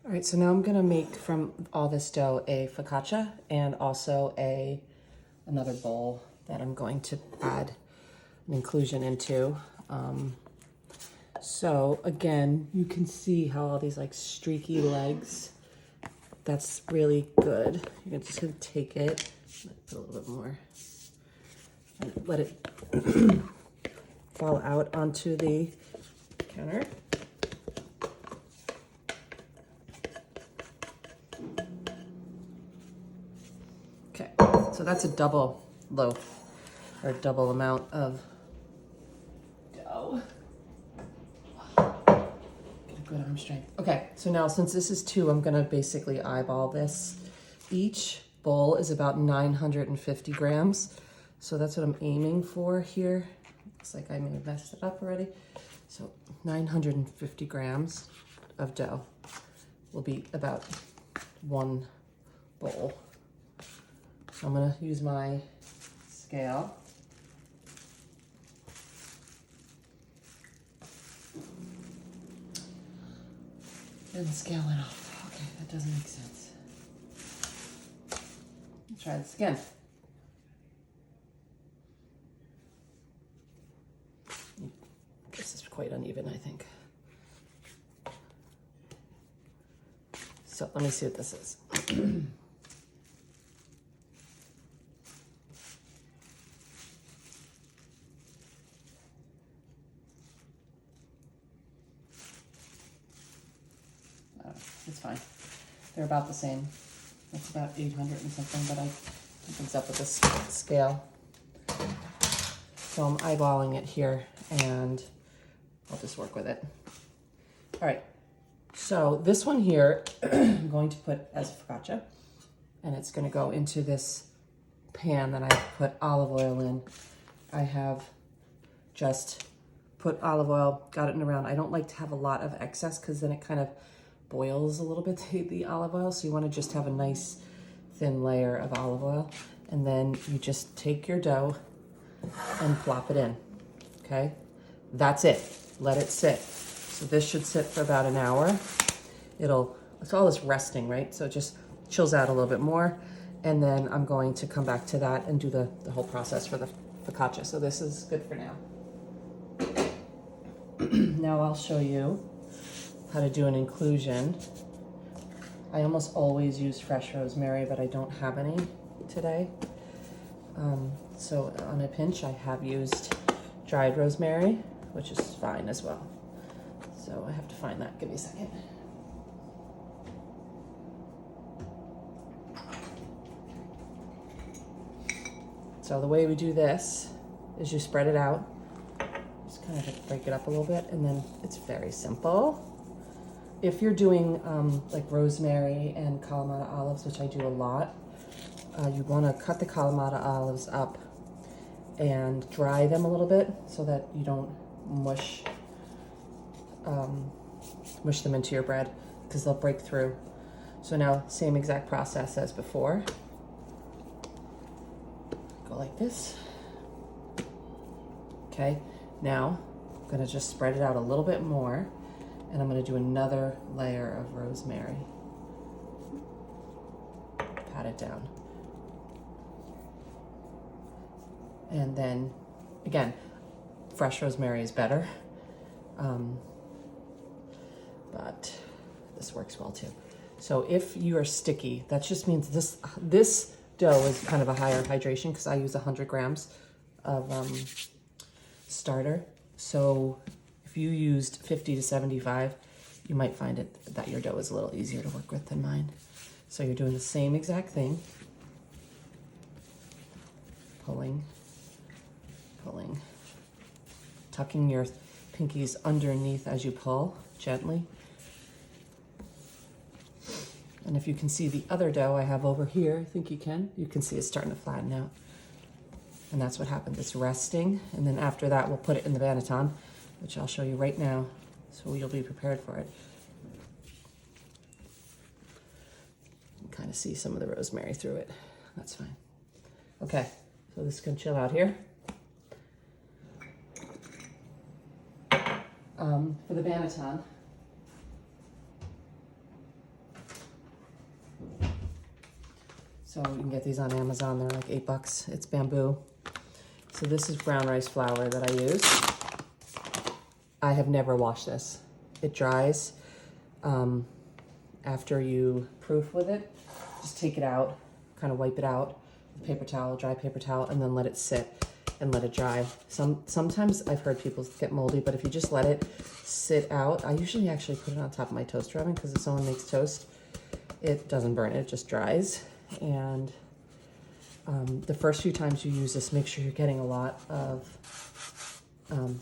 All right, so now I'm gonna make from all this dough a focaccia and also another bowl that I'm going to add an inclusion into. So again, you can see how all these like streaky legs, that's really good. You're just gonna take it, put a little bit more, and let it fall out onto the counter. Okay, so that's a double loaf or double amount of dough. Get a good arm strength. Okay, so now since this is 2, I'm gonna basically eyeball this. Each bowl is about 950 grams. So that's what I'm aiming for here. Looks like I may have messed it up already. So 950 grams of dough will be about 1 bowl. So I'm gonna use my scale. And the scale went off. Okay, that doesn't make sense. Let's try this again. This is quite uneven, I think. So let me see what this is. It's fine. They're about the same. It's about 800 and something, but I think it's up with this scale. So I'm eyeballing it here and I'll just work with it. All right, so this one here, I'm going to put as focaccia, and it's gonna go into this pan that I put olive oil in. I have just put olive oil, got it in around. I don't like to have a lot of excess because then it kind of boils a little bit, the olive oil. So you wanna just have a nice thin layer of olive oil. And then you just take your dough and plop it in, okay? That's it, let it sit. So this should sit for about an hour. It's all this resting, right? So it just chills out a little bit more. And then I'm going to come back to that and do the whole process for the focaccia. So this is good for now. Now I'll show you how to do an inclusion. I almost always use fresh rosemary, but I don't have any today. So on a pinch, I have used dried rosemary, which is fine as well. So I have to find that. Give me a second. So the way we do this is you spread it out. Just kind of break it up a little bit, and then it's very simple. If you're doing like rosemary and Kalamata olives, which I do a lot, you want to cut the Kalamata olives up and dry them a little bit so that you don't mush them into your bread, because they'll break through. So now, same exact process as before. Go like this. Okay, now I'm gonna just spread it out a little bit more, and I'm gonna do another layer of rosemary. Pat it down. And then, again, fresh rosemary is better, but this works well too. So if you are sticky, that just means this dough is kind of a higher hydration because I use 100 grams of starter. So if you used 50 to 75, you might find it that your dough is a little easier to work with than mine. So you're doing the same exact thing. Pulling, tucking your pinkies underneath as you pull gently. And if you can see the other dough I have over here, I think you can see it's starting to flatten out. And that's what happens, it's resting. And then after that, we'll put it in the banneton, which I'll show you right now, so you'll be prepared for it. You can kind of see some of the rosemary through it. That's fine. Okay, so this can chill out here. For the banneton, So you can get these on Amazon. They're like $8. It's bamboo. So this is brown rice flour that I use. I have never washed this. It dries after you proof with it. Just take it out, kind of wipe it out with a paper towel, dry paper towel, and then let it sit and let it dry. Sometimes I've heard people get moldy, but if you just let it sit out, I usually actually put it on top of my toaster oven because if someone makes toast, it doesn't burn, it just dries. And the first few times you use this, make sure you're getting a lot of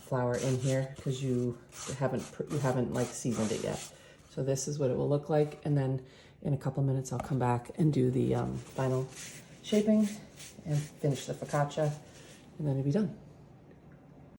flour in here because you haven't like seasoned it yet. So this is what it will look like, and then in a couple minutes I'll come back and do the final shaping and finish the focaccia, and then it'll be done.